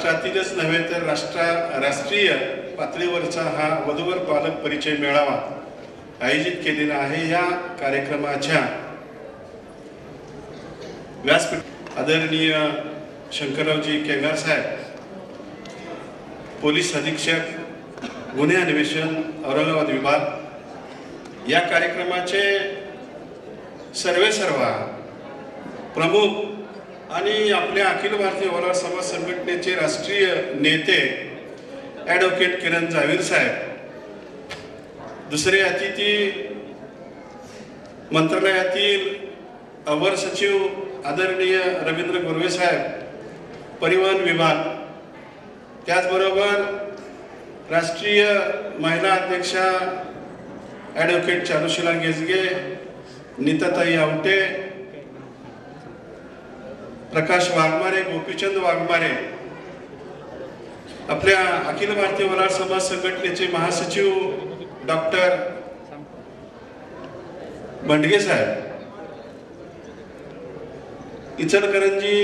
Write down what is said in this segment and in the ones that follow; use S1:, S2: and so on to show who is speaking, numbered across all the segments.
S1: महाराष्ट्रातीलच नव्हे तर राष्ट्रीय पातळीवरचा हा वधूवर पालक परिचय मेळावा आयोजित केलेला आहे। या कार्यक्रमाच्या व्यासपीठ आदरणीय शंकररावजी केंगार साहेब, पोलीस अधीक्षक गुन्हे अन्वेषण औरंगाबाद विभाग, या कार्यक्रमाचे सर्वेसर्वा प्रमुख आणि आपल्या अखिल भारतीय वलार समाज संघटनेचे राष्ट्रीय नेते ॲडव्होकेट किरण जावीर साहेब, दुसरे अतिथी मंत्रालयातील अवर सचिव आदरणीय रवींद्र गुरवे साहेब, परिवहन विभाग, त्याचबरोबर राष्ट्रीय महिला अध्यक्षा ॲडव्होकेट चारुशिला गेजगे, नीताताई आवटे, प्रकाश वाघमारे, गोपीचंद वाघमारे, आपल्या अखिल भारतीय वलार समाज संघटनेचे महासचिव डॉक्टर बंडगे साहेब, इचलकरंजी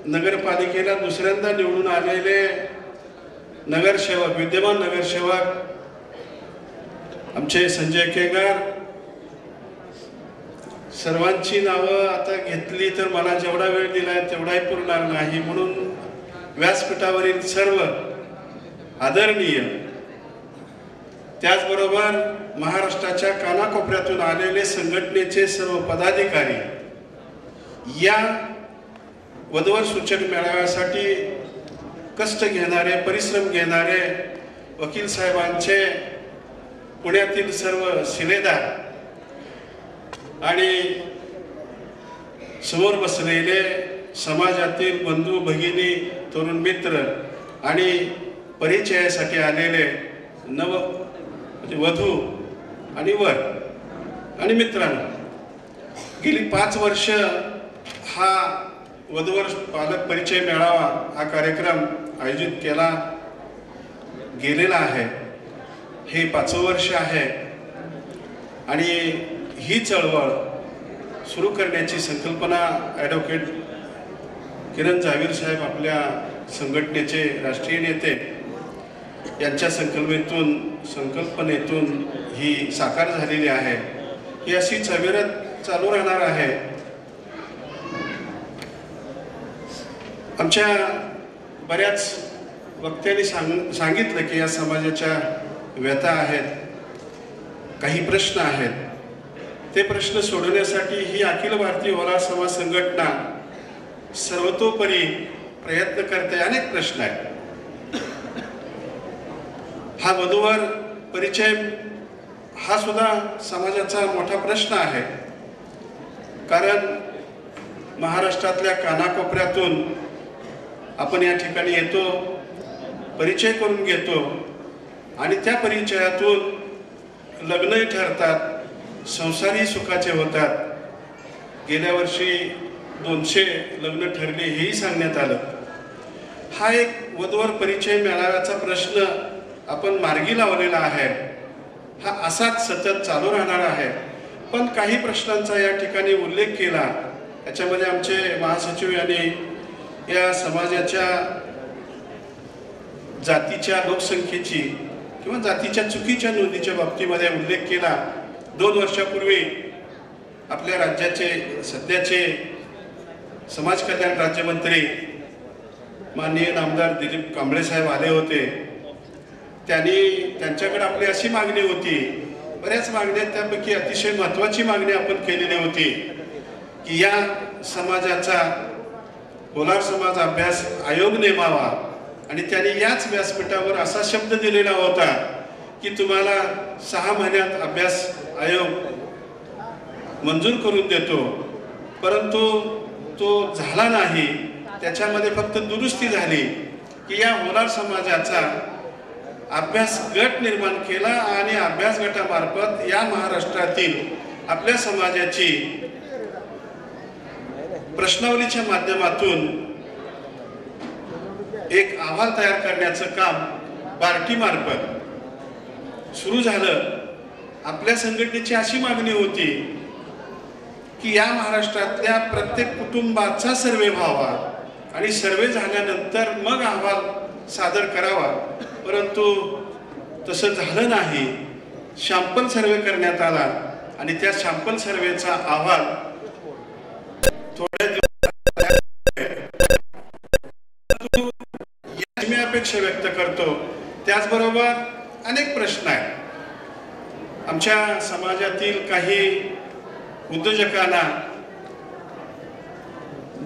S1: नगरपालिकेला दुसऱ्यांदा निवडून आलेले नगरसेवक, विद्यमान नगरसेवक आमचे संजय केंगार, सर्वांची नावं आता घेतली तर मला जेवढा वेळ दिलाय तेवढाही पुरणार नाही, म्हणून व्यासपीठावरील सर्व आदरणीय, त्याचबरोबर महाराष्ट्राच्या कानाकोपऱ्यातून आलेले संघटनेचे सर्व पदाधिकारी, या वधूवर सूचक मेळाव्यासाठी कष्ट घेणारे, परिश्रम घेणारे वकील साहेबांचे, पुण्यातील सर्व शिलेदार आणि समोर बसलेले समाजातील बंधू भगिनी, तरुण मित्र आणि परिचयासाठी आलेले वधू आणि वर आणि मित्रांनो, गेली 5 वर्ष हा वधूवर पालक परिचय मेळावा हा कार्यक्रम आयोजित केला गेलेला आहे। हे 5वं वर्ष आहे आणि ही चळवळ सुरू करण्याची संकल्पना ॲडव्होकेट किरण जावीर साहेब, आपल्या संघटनेचे राष्ट्रीय नेते, यांच्या संकल्पनेतून ही साकार झालेली आहे। ही अशीच अविरत चालू राहणार आहे। आमच्या बऱ्याच वक्त्यांनी सांगितलं की या समाजाच्या व्यथा आहेत, काही प्रश्न आहेत, ते प्रश्न सोडवण्यासाठी ही अखिल भारतीय वलार समाज संघटना सर्वतोपरी प्रयत्न करते। अनेक प्रश्न आहेत। हा वधूवर परिचय हा सुद्धा समाजाचा मोठा प्रश्न आहे, कारण महाराष्ट्रातल्या कानाकोपऱ्यातून आपण या ठिकाणी येतो, परिचय करून घेतो आणि त्या परिचयातून लग्नही ठरतात, संसारही सुखाचे होतात। गेल्या वर्षी 200 लग्न ठरले हेही सांगण्यात आलं। हा एक वधूवर परिचय मेळाव्याचा प्रश्न आपण मार्गी लावलेला आहे। हा असाच सतत चालू राहणार आहे। पण काही प्रश्नांचा या ठिकाणी उल्लेख केला, याच्यामध्ये आमचे महासचिव यांनी या समाजाच्या जातीच्या लोकसंख्येची किंवा जातीच्या चुकीच्या नोंदीच्या बाबतीमध्ये उल्लेख केला। 2 वर्षापूर्वी आपल्या राज्याचे सध्याचे समाज कल्याण राज्यमंत्री माननीय नामदार दिलीप कांबळे साहेब आले होते। त्यांच्याकडे आपली अशी मागणी होती, बऱ्याच मागण्या, त्यापैकी अतिशय महत्त्वाची मागणी आपण केलेली होती की या समाजाचा वलार समाज अभ्यास आयोग नेमावा। आणि त्यांनी याच व्यासपीठावर असा शब्द दिलेला होता की तुम्हाला 6 महिन्यात अभ्यास आयोग मंजूर करून देतो, परंतु तो झाला नाही। त्याच्यामध्ये फक्त दुरुस्ती झाली की या वलार समाजाचा अभ्यास गट निर्माण केला आणि अभ्यास गटामार्फत या महाराष्ट्रातील आपल्या समाजाची प्रश्नावलीच्या माध्यमातून एक अहवाल तयार करण्याचं काम बार्टी मार्फत सुरू झालं। आपल्या संघटनेची अशी मागणी होती की या महाराष्ट्रातल्या प्रत्येक कुटुंबाचा सर्वे व्हावा आणि सर्वे झाल्यानंतर मग अहवाल सादर करावा, परंतु तसं झालं नाही. सॅम्पल सर्वे करण्यात आला आणि त्या सॅम्पल सर्वेचा अहवाल थोड्या दिवसात मी अपेक्षा व्यक्त करतो. त्याचबरोबर अनेक प्रश्न आहेत. आमच्या समाजातील काही उद्योजकांना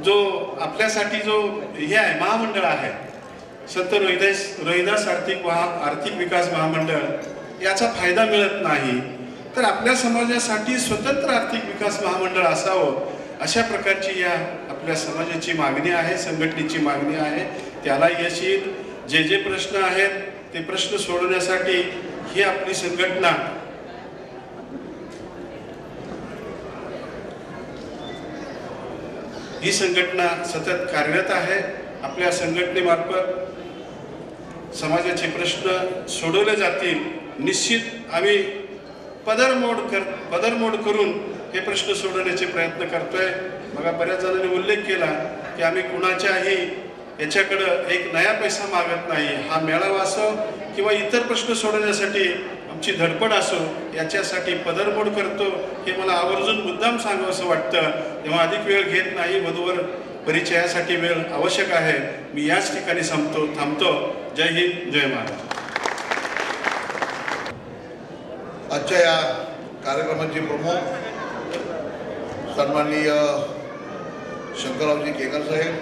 S1: जो आपल्यासाठी जो हे आहे महामंडळ आहे, संत रोहिदास आर्थिक विकास महामंडळ, याचा फायदा मिळत नाही. तर आपल्या समाजासाठी स्वतंत्र आर्थिक विकास महामंडळ असावं, अशा प्रकारची या आपल्या समाजाची मागणी आहे, संघटनेची मागणी आहे. त्याला यश येईल. जे जे प्रश्न आहेत ते प्रश्न सोडवण्यासाठी ही आपली संघटना सतत कार्यरत आहे. आपल्या संघटनेमार्फत समाजाचे प्रश्न सोडवले जातील. निश्चित आम्ही पदरमोड करून हे प्रश्न सोडवण्याचे प्रयत्न करतोय. बघा, बऱ्याच जणांनी उल्लेख केला की आम्ही कुणाच्याही याच्याकडं एक नया पैसा मागत नाही. हा मेळावा असो किंवा इतर प्रश्न सोडवण्यासाठी आमची धडपड असो, याच्यासाठी पदरमोड करतो हे मला आवर्जून मुद्दाम सांगावं असं वाटतं. तेव्हा अधिक वेळ घेत नाही. वधूवर परिचयासाठी वेळ आवश्यक आहे. मी याच ठिकाणी थांबतो. जय हिंद, जय महाराष्ट्र.
S2: आजच्या या कार्यक्रमाचे प्रमुख सन्माननीय शंकररावजी केकर साहेब,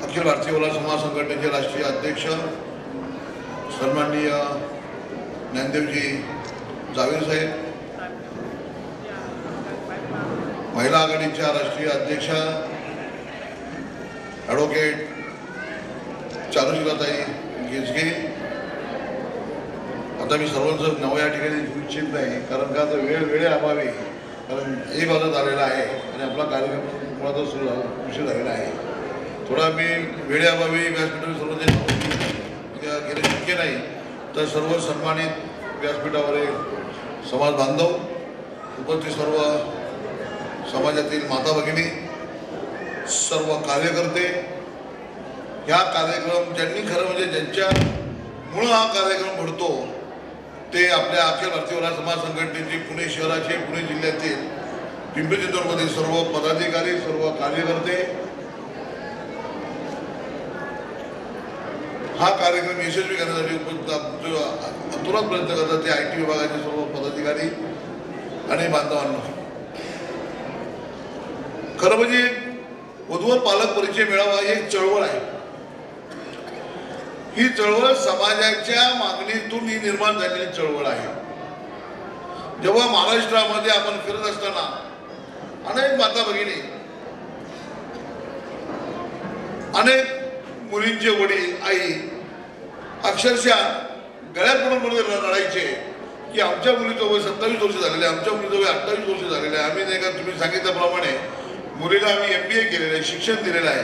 S2: अखिल भारतीय ओला समाज संघटनेचे राष्ट्रीय अध्यक्ष सन्माननीय ज्ञानदेवजी जावेर साहेब, महिला आघाडीच्या राष्ट्रीय अध्यक्षा ॲडव्होकेट चारुशिलाताई गिजगे. आता मी सर्वांचं नाव या ठिकाणी घेऊ इच्छित नाही, कारण का तर वेळेअभावी, कारण 1 वाजता झालेला आहे आणि आपला कार्यक्रम मुळातच सुरू उशीर झालेला आहे. थोडा मी वेळेअभावी व्यासपीठावर सर्व गेले शक्य नाही. तर सर्व सन्मानित व्यासपीठावरील समाज बांधव, उपस्थित सर्व समाजातील माता भगिनी, सर्व कार्यकर्ते, ह्या कार्यक्रम ज्यांनी खरं म्हणजे ज्यांच्यामुळं हा कार्यक्रम घडतो ते आपल्या अखिल भारतीय ओला समाज संघटनेचे पुणे शहराचे, पुणे जिल्ह्यातील पिंपरी चिंचवडमधील सर्व पदाधिकारी, सर्व कार्यकर्ते, हा कार्यक्रम यशस्वी करण्यासाठी अतुरात प्रयत्न करतात ते IT विभागाचे सर्व पदाधिकारी आणि बांधवांना. खरं म्हणजे वधूवर पालक परिचय मेळावा ही एक चळवळ आहे. ही चळवळ समाजाच्या मागणीतून ही निर्माण झालेली चळवळ आहे. जेव्हा महाराष्ट्रामध्ये आपण फिरत असताना अनेक माता भगिनी, अनेक मुलींचे वडील, आई अक्षरशः गळ्यात पडून रडायचे की आमच्या मुलीचं वय 27 वर्ष झालेलं आहे, आमच्या मुलीचं वय 28 वर्ष झालेलं आहे. आम्ही नाही का तुम्ही सांगितल्याप्रमाणे मुलीला आम्ही MBA केलेलं आहे, शिक्षण दिलेलं आहे,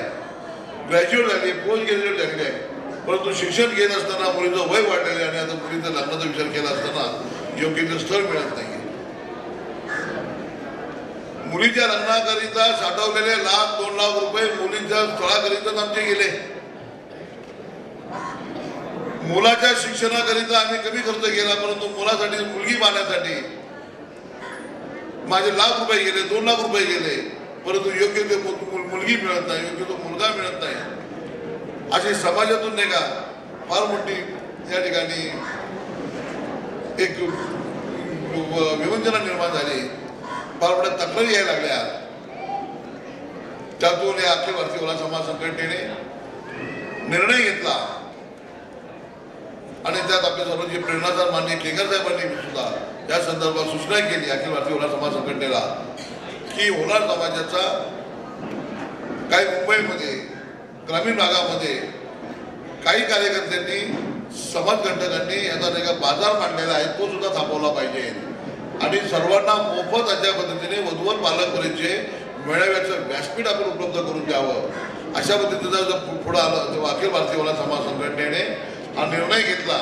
S2: ग्रॅज्युएट झाली, पोस्ट ग्रॅज्युएट झालेली आहे. परंतु शिक्षण घेत असताना मुलीचं वय वाढलेलं आहे आणि आता मुलीचा लग्नाचा विचार केला असताना योग्य ते स्थळ मिळत नाही. मुलीच्या लग्नाकरिता साठवलेले 1,00,000-2 लाख रुपये मुलीच्या स्थळाकरिताच आमचे गेले. मुलाच्या शिक्षणाकरिता आम्ही कमी खर्च केला, परंतु मुलासाठी, मुलगी पाहण्यासाठी माझे 1,00,000 रुपये गेले, 2 लाख रुपये गेले, परंतु योग्य ते मुलगी मिळत नाही, योग्य तो मुलगा मिळत नाही. अशी समाजातून नाही का फार मोठी या ठिकाणी एक विवंचना निर्माण झाली, फार मोठ्या तक्रारी यायला लागल्या. त्यातून या अखिल भारतीय ओला समाज संघटनेने निर्णय घेतला आणि त्यात आपल्या सर्वांची प्रेरणादार माननीय केकर साहेबांनी सुद्धा या संदर्भात सूचना केली अखिल भारतीय ओला समाज संघटनेला की होणार समाजाचा काही मुंबईमध्ये ग्रामीण भागामध्ये काही कार्यकर्त्यांनी, समाजघटकांनी याचा नाही का बाजार मांडलेला आहे, तो सुद्धा थांबवला पाहिजे आणि सर्वांना मोफत अशा पद्धतीने वधूवर पालक परिचय मेळाव्याचं व्यासपीठ आपण उपलब्ध करून द्यावं. अशा पद्धतीचा जर पुढे आलं तेव्हा अखिल भारतीय ओला समाज संघटनेने हा निर्णय घेतला,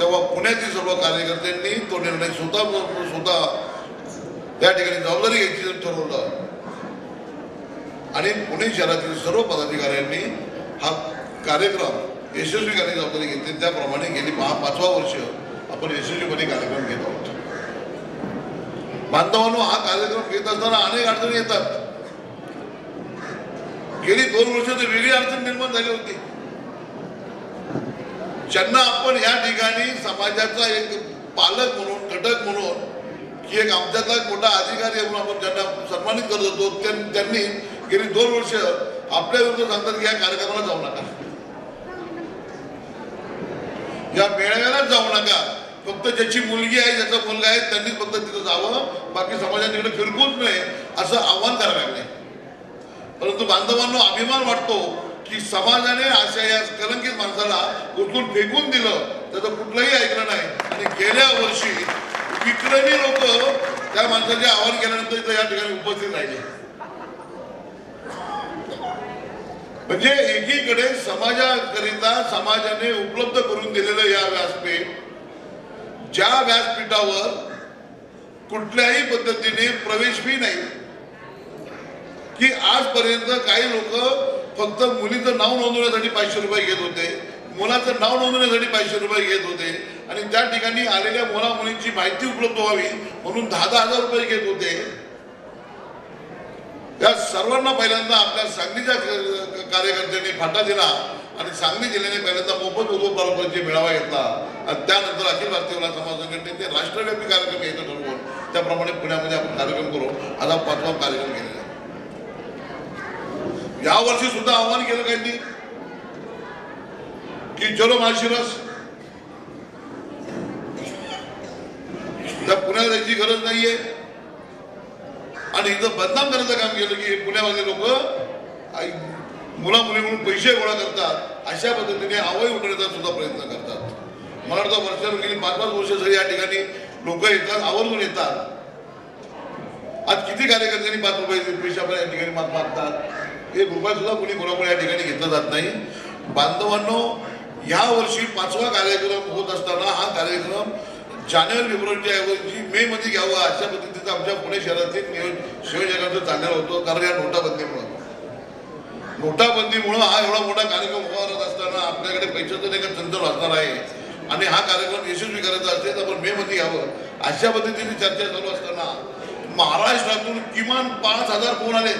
S2: तेव्हा पुण्यातील सर्व कार्यकर्त्यांनी तो निर्णय स्वतः त्या ठिकाणी जबाबदारी घ्यायची ठरवलं आणि पुणे शहरातील सर्व पदाधिकाऱ्यांनी हा कार्यक्रम यशस्वी करण्याची जबाबदारी घेतली. त्याप्रमाणे गेली 5वा वर्ष आपण यशस्वीपणे कार्यक्रम घेत आहोत. बांधवांनो, हा कार्यक्रम घेत असताना अनेक अडचणी येतात. गेली 2 वर्ष तर वेगळी अडचण निर्माण झाली होती, ज्यांना आपण या ठिकाणी समाजाचा एक पालक म्हणून, घटक म्हणून, की एक आमच्यातला एक मोठा अधिकारी म्हणून आपण ज्यांना सन्मानित करत होतो, त्यांनी गेली 2 वर्ष आपल्या विरुद्ध सांगतात की या कार्यक्रमाला जाऊ नका, या मेळाव्यालाच जाऊ नका, फक्त ज्याची मुलगी आहे, ज्याचा मुलगा आहे त्यांनीच फक्त तिथं जावं, बाकी समाजाने तिकडे फिरकूच नये असं आव्हान करायला लागले. परंतु बांधवांनो, अभिमान वाटतो की समाजाने अशा या कलंकित माणसाला उचलून फेकून दिलं, त्याचं कुठलंही ऐकलं नाही. आणि गेल्या वर्षी विक्रमी लोक त्या माणसाचे आवाहन केल्यानंतर इथं या ठिकाणी उपस्थित राहिले. म्हणजे एकीकडे समाजाकरिता समाजाने उपलब्ध करून दिलेलं या व्यासपीठ, ज्या व्यासपीठावर कुठल्याही पद्धतीने प्रवेश फी नाही, की आजपर्यंत काही लोक फक्त मुलीचं नाव नोंदवण्यासाठी 500 रुपये घेत होते, मुलाचं नाव नोंदवण्यासाठी 500 रुपये घेत होते, आणि त्या ठिकाणी आलेल्या मुला मुलींची माहिती उपलब्ध व्हावी म्हणून 10,000 रुपये घेत होते. या सर्वांना पहिल्यांदा आपल्या सांगलीच्या कार्यकर्त्यांनी फाटा दिला आणि सांगली जिल्ह्याने पहिल्यांदा मोफत उद्योगपरस्परांची मेळावा घेतला. आणि त्यानंतर अखिल भारतीय महिला समाज संघटनेचे राष्ट्रव्यापी कार्यक्रम घ्यायचं ठरवून त्याप्रमाणे पुण्यामध्ये आपण कार्यक्रम करू. आज हा 5वा कार्यक्रम केलेला आहे. यावर्षी सुद्धा आव्हान केलं काही की चलो माळशिरस, त्या पुण्याला जायची गरज नाहीये. आणि इथं बदनाम करायचं काम केलं की पुण्यामध्ये लोक मुला मुली म्हणून पैसे गोळा करतात, अशा पद्धतीने आवय उठवण्याचा सुद्धा प्रयत्न करतात. मला वाटतं वर्षावर गेली 5-5 वर्ष जरी या ठिकाणी लोक येतात, आवर्जून येतात. आज किती कार्यकर्त्यांनी 5 रुपये पैसे आपल्या या ठिकाणी मागतात, 1 रुपया सुद्धा कोणी कोणामुळे या ठिकाणी घेतला जात नाही. बांधवांनो, या वर्षी 5वा कार्यक्रम होत असताना हा कार्यक्रम जानेवारी-फेब्रुवारीच्या ऐवजी मे मध्ये घ्यावा अशा पद्धतीचं आमच्या पुणे शहरातील संयोजकांचं चाललेलं होतं. कारण या नोटाबंदीमुळं हा एवढा मोठा कार्यक्रम होत असताना आपल्याकडे पैशाचं एक चंचल वाचणार आहे आणि हा कार्यक्रम यशस्वी करायचा असेल तर आपण मे मध्ये घ्यावं अशा पद्धतीने चर्चा चालू असताना महाराष्ट्रातून किमान 5,000 फोन आले.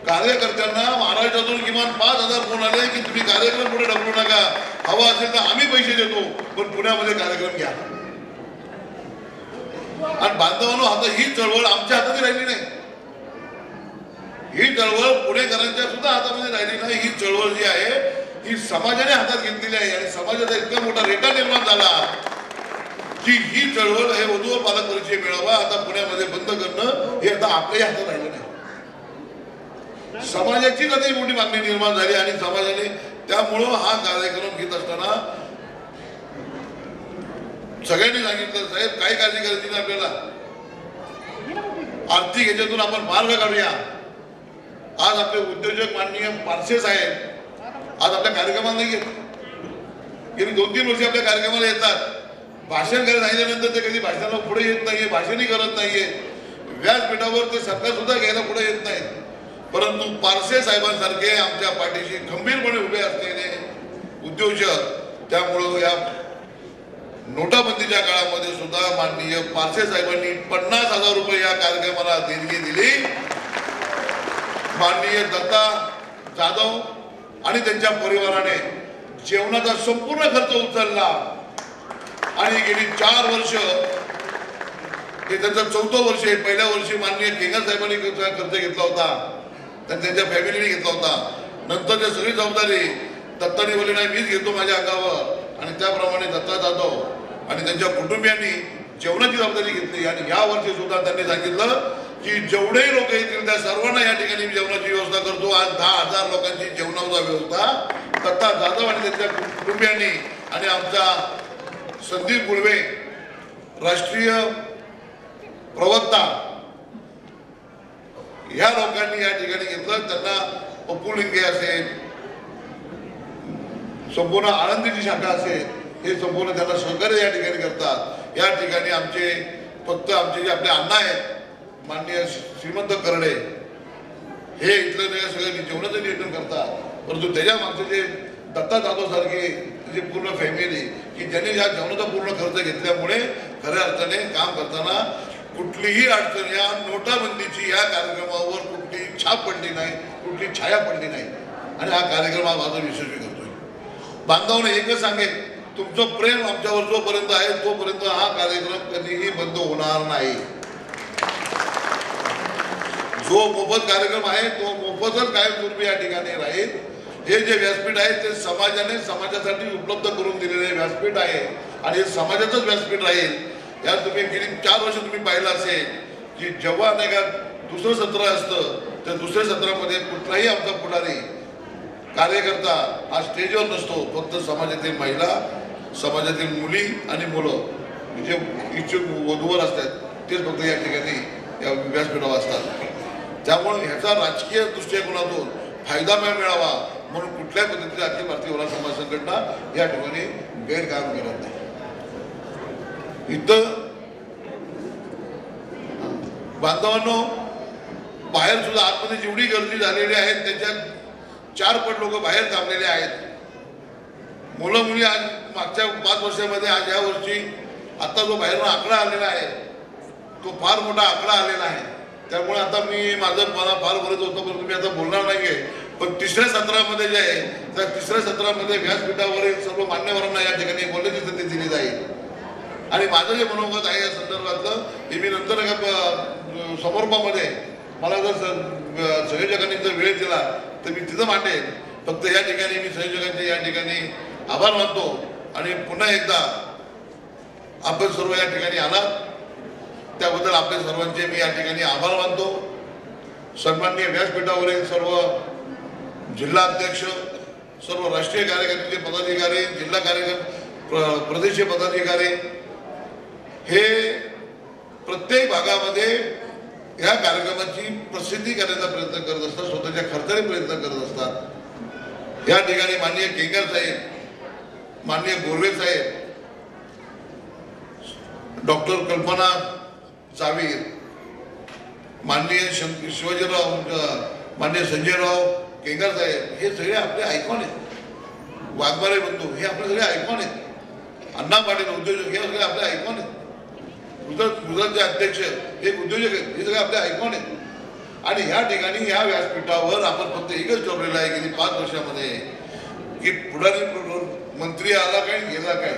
S2: कार्यकर्त्यांना महाराष्ट्रातून किमान 5,000 फोन आले की तुम्ही कार्यक्रम पुढे ढकलू नका, हवा असेल तर आम्ही पैसे देतो, पण पुण्यामध्ये कार्यक्रम घ्या. आणि बांधवांनो, आता ही चळवळ आमच्या हातात राहिली नाही, ही चळवळ पुणेकरांच्या सुद्धा हातामध्ये राहिली नाही. ही चळवळ जी आहे ही समाजाने हातात घेतलेली आहे आणि समाजाचा इतका मोठा रेटा निर्माण झाला की ही चळवळ, हे वधू व पालक परिचय मेळावा आता पुण्यामध्ये बंद करणं हे आता आपल्याही हातात राहिलं नाही. समाजाचीच आता मोठी मागणी निर्माण झाली आणि समाजाने त्यामुळं हा कार्यक्रम घेत असताना सगळ्यांनी सांगितलं, साहेब काय काळजी करायची नाही, आपल्याला आर्थिक ह्याच्यातून आपण मार्ग काढूया. आज आपले उद्योजक माननीय पारसे साहेब आज आपल्या कार्यक्रमाला नाही येत. गेली 2-3 वर्षे आपल्या कार्यक्रमाला येतात, भाषण करायला सांगितल्यानंतर ते कधी भाषणाला पुढे येत नाहीये, भाषणही करत नाहीये, व्यासपीठावर ते सरकार सुद्धा घ्यायला पुढे येत नाही. परंतु पारसे साहेबांसारखे आमच्या पाठीशी खंबीरपणे उभे असलेले उद्योजक, त्यामुळं या नोटाबंदीच्या काळामध्ये सुद्धा माननीय पारसे साहेबांनी 50,000 रुपये या कार्यक्रमाला देणगी दिली. माननीय दत्ता जाधव आणि त्यांच्या परिवाराने जेवणाचा संपूर्ण खर्च उचलला आणि गेली 4 वर्ष, हे त्यांचं 4थं वर्ष आहे. पहिल्या वर्षी माननीय केंगर साहेबांनी खर्च घेतला होता, त्यांच्या फॅमिलीने घेतला होता. नंतरची सगळी जबाबदारी दत्ताने बोलली नाही, मीच घेतो माझ्या अंगावर, आणि त्याप्रमाणे दत्ता जाधव आणि त्यांच्या कुटुंबियांनी जेवणाची जबाबदारी घेतली. आणि या वर्षी सुद्धा त्यांनी सांगितलं की जेवढेही लोक येतील त्या सर्वांना या ठिकाणी जेवणाची व्यवस्था करतो. आज 10,000 लोकांची जेवणाचा व्यवस्था दत्ता जाधव आणि त्यांच्या कुटुंबियांनी आणि आमचा संदीप गुळवे राष्ट्रीय प्रवक्ता या लोकांनी या ठिकाणी घेतलं. त्यांना पप्पू लिंगे असेल, संपूर्ण आनंदीची शाखा असेल, हे संपूर्ण त्यांना सहकार्य या ठिकाणी करतात. या ठिकाणी आमचे फक्त आमचे जे आपले अण्णा आहेत माननीय श्रीमंत करडे, हे इथलं नाही सगळं जेवणाचं नियोजन करतात, परंतु त्याच्या मागचे जे दत्ता जाधव सारखे जी पूर्ण फॅमिली की ज्यांनी या जेवणाचा पूर्ण खर्च घेतल्यामुळे खऱ्या अर्थाने काम करताना कुठलीही अडचण या नोटाबंदीची या कार्यक्रमावर कुठली छाप पडली नाही, कुठली छाया पडली नाही आणि हा कार्यक्रम हा माझा यशस्वी करतोय. बांधवांना एकच सांगेल, तुमचं प्रेम आमच्यावर जोपर्यंत आहे तोपर्यंत हा कार्यक्रम कधीही बंद होणार नाही. जो मोफत कार्यक्रम आहे तो मोफतच कायमस्वरूपी या ठिकाणी राहील. हे जे व्यासपीठ आहे ते समाजाने समाजासाठी उपलब्ध करून दिलेले व्यासपीठ आहे आणि हे समाजाचंच व्यासपीठ राहील. या तुम्ही गेली 4 वर्ष तुम्ही पाहिलं असेल की जेव्हा नाही का दुसरं सत्र असतं तर दुसऱ्या सत्रामध्ये कुठलाही आमचा पुढारी कार्यकर्ता हा स्टेजवर नसतो. फक्त समाजातील महिला, समाजातील मुली आणि मुलं जे इच्छुक वधूवर असतात तेच फक्त या ठिकाणी या व्यासपीठावर असतात. त्यामुळे ह्याचा राजकीय दृष्टिकोनातून फायदा मिळावा म्हणून कुठल्याही पद्धतीने अखिल भारतीय ओला समाज संघटना या ठिकाणी गैरकाम करत नाही. इथं बांधवांनो बाहेर सुद्धा आतमध्ये जेवढी गर्दी झालेली आहे त्याच्यात 4 पट लोक बाहेर थांबलेले आहेत. मुलं मुली आज मागच्या 5 वर्षामध्ये आज या वर्षी आता जो बाहेर आकडा आलेला आहे तो फार मोठा आकडा आलेला आहे. त्यामुळे आता माझं मला फार गरज होतं परंतु मी आता बोलणार नाहीये. पण तिसऱ्या सत्रामध्ये जे आहे त्या तिसऱ्या सत्रामध्ये व्यासपीठावरील सर्व मान्यवरांना या ठिकाणी बोलण्याची संधी दिली जाईल. आणि माझं जे मनोगत आहे या संदर्भातलं हे मी नंतर समारोपामध्ये मला जर संयोजकांनी जर वेळ दिला तर मी तिथं मांडेन. फक्त या ठिकाणी मी संयोजकांचे या ठिकाणी आभार मानतो आणि पुन्हा एकदा आपण सर्व या ठिकाणी आलात त्याबद्दल आपल्या सर्वांचे मी या ठिकाणी आभार मानतो. सन्माननीय व्यासपीठावरील सर्व जिल्हाध्यक्ष, सर्व राष्ट्रीय कार्यकारिणीचे पदाधिकारी, जिल्हा कार्यक्रम प्रदेशीय पदाधिकारी हे प्रत्येक भागामध्ये या कार्यक्रमाची प्रसिद्धी करण्याचा प्रयत्न करत असतात, स्वतःच्या खर्चाने प्रयत्न करत असतात. या ठिकाणी माननीय केंगर साहेब, माननीय गोरवे साहेब, डॉक्टर कल्पना चावीर, माननीय शिवाजीराव, माननीय संजयराव केंगर साहेब हे सगळे आपले आयकॉन आहेत. वाघमारे बंधू हे आपले सगळे आयकॉन आहेत. अण्णा पाटील उद्योजक हे सगळे आपले आयकॉन आहेत. गुजरातचे अध्यक्ष हे उद्योजक आहेत, हे सगळे आपले आयकॉन आहेत. आणि या ठिकाणी या व्यासपीठावर आपण फक्त एकच ठरवलेलं आहे गेली 5 वर्षामध्ये की पुढारी मंत्री आला काय गेला काय,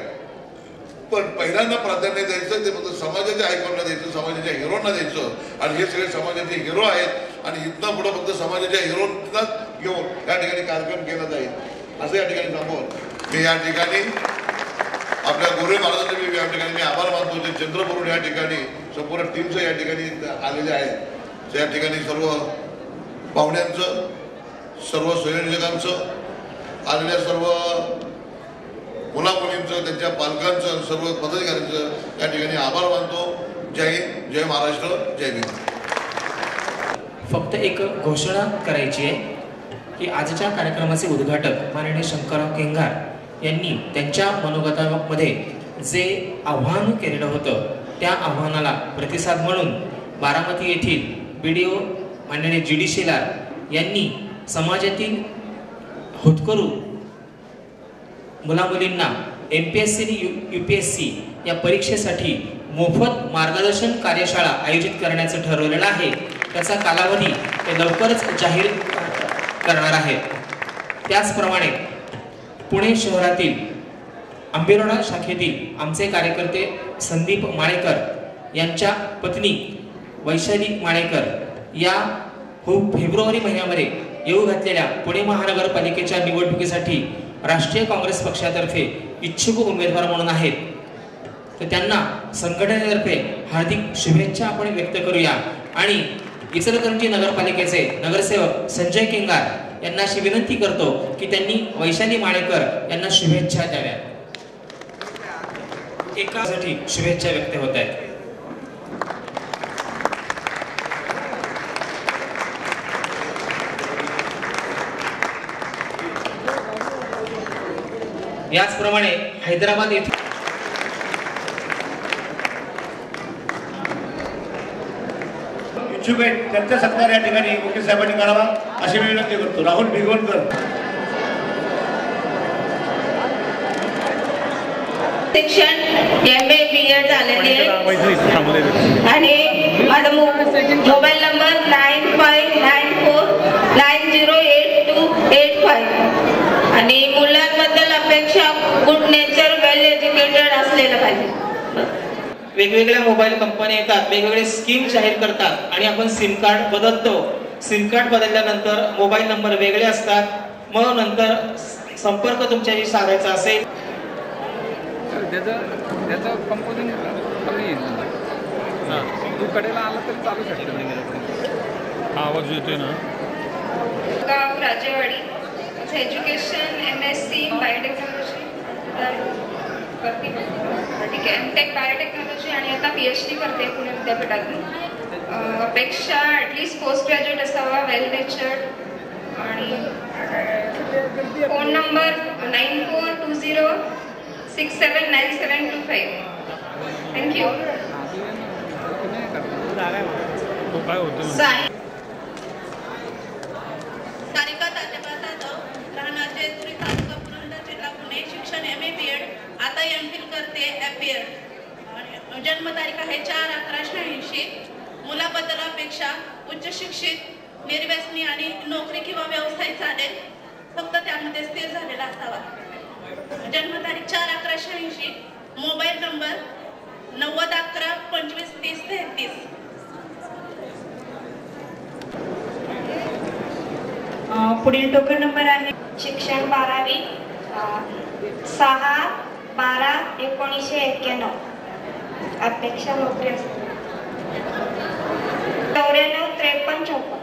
S2: पण पहिल्यांदा प्राधान्य द्यायचं ते फक्त समाजाच्या आयकॉनला द्यायचं, समाजाच्या हिरोना द्यायचं. आणि हे सगळे समाजाचे हिरो आहेत आणि इथनं पुढं फक्त समाजाच्या हिरोनाच घेऊन या ठिकाणी कार्यक्रम केला जाईल असं या ठिकाणी सांगून मी या ठिकाणी आपल्या गोरे महाराजांचे मी या ठिकाणी मी आभार मानतो. जे चंद्रपूर या ठिकाणी संपूर्ण टीमचं या ठिकाणी आलेले आहेत या ठिकाणी सर्व पाहुण्यांचं, सर्व संयोजकांचं, आलेल्या सर्व मुलामुलींचं, त्यांच्या पालकांचं, सर्व पदाधिकाऱ्यांचं या ठिकाणी आभार मानतो. जय हिंद, जय महाराष्ट्र, जय भीम.
S3: फक्त एक घोषणा करायची आहे की आजच्या कार्यक्रमाचे उद्घाटक माननीय शंकरराव केंगार यांनी त्यांच्या मनोगतामध्ये जे आव्हान केलेलं होतं त्या आव्हानाला प्रतिसाद म्हणून बारामती येथील BDO माननीय GD शेलार यांनी समाजातील होतकरू मुलामुलींना MPSC आणि UPSC या परीक्षेसाठी मोफत मार्गदर्शन कार्यशाळा आयोजित करण्याचं ठरवलेलं आहे. त्याचा कालावधी ते लवकरच जाहीर करणार आहे. त्याचप्रमाणे पुणे शहरातील आंबेरोडा शाखेतील आमचे कार्यकर्ते संदीप माळेकर यांच्या पत्नी वैशाली माळेकर या फेब्रुवारी महिन्यामध्ये येऊ घातलेल्या पुणे महानगरपालिकेच्या निवडणुकीसाठी राष्ट्रीय काँग्रेस पक्षातर्फे इच्छुक उमेदवार म्हणून आहेत. तर त्यांना संघटनेतर्फे हार्दिक शुभेच्छा आपण व्यक्त करूया. आणि इचलकरंजी नगरपालिकेचे नगरसेवक संजय केंगार यांना अशी विनंती करतो की त्यांनी वैशाली माळेकर यांना शुभेच्छा द्याव्या. एकासाठी शुभेच्छा व्यक्त होत आहेत. याचप्रमाणे हैदराबाद येथे
S4: इच्छुक आहेत त्यांचा सत्कार या ठिकाणी वकील साहेबांनी करावा अशी मी विनंती करतो. राहुल भिगवणकर.
S5: शिक्षण MA BEd झालेले आणि माझा मोबाईल नंबर 9594908285 आणि मुलांबद्दल अपेक्षा गुड नेचर, वेल एज्युकेटेड असलेलं पाहिजे.
S3: वेगवेगळ्या मोबाईल कंपन्या येतात, वेगवेगळे स्कीम जाहीर करतात आणि आपण सिम कार्ड बदलतो. सिम कार्ड बदलल्यानंतर मोबाईल नंबर वेगळे असतात. मग नंतर संपर्क तुमच्याशी साधायचा असेल
S6: त्याचं कंपोजिंग कमी येईल. तू कडेला आला तरी चालू शकतो. आवाज येतोय ना.
S5: गाव राजेवाडी. एज्युकेशन MSc बायोटेक्नॉलॉजी करते. ठीक आहे. MTech बायोटेक्नॉलॉजी आणि आता PhD करते पुणे विद्यापीठातून. अपेक्षा ॲटलिस्ट पोस्ट ग्रॅज्युएट असावा, वेल नेचर्ड आणि phone number 9420679725. Thank you.
S7: Sarika Tajeba Jadhav, राहणार जेजुरी, तालुका पुरंदर, जिल्हा पुणे. शिक्षण MA BEd, आता MPhil करते FBEd. जन्मतारीख आहे 4/11/86. मुलाबद्दल अपेक्षा उच्च शिक्षित, निर्व्यसनी आणि नोकरी किंवा व्यवसाय चालेल, फक्त त्यामध्ये स्थिर झालेला असावा. जन्मतारीख 4/11/86. Mobile number 9011253033.
S5: पुढील टोकन नंबर आहे शिक्षण 12वी 6/12/1991. अपेक्षा नोकरी असते. 945354.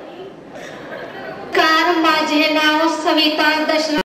S8: कार माझे नाव सविता दशरथ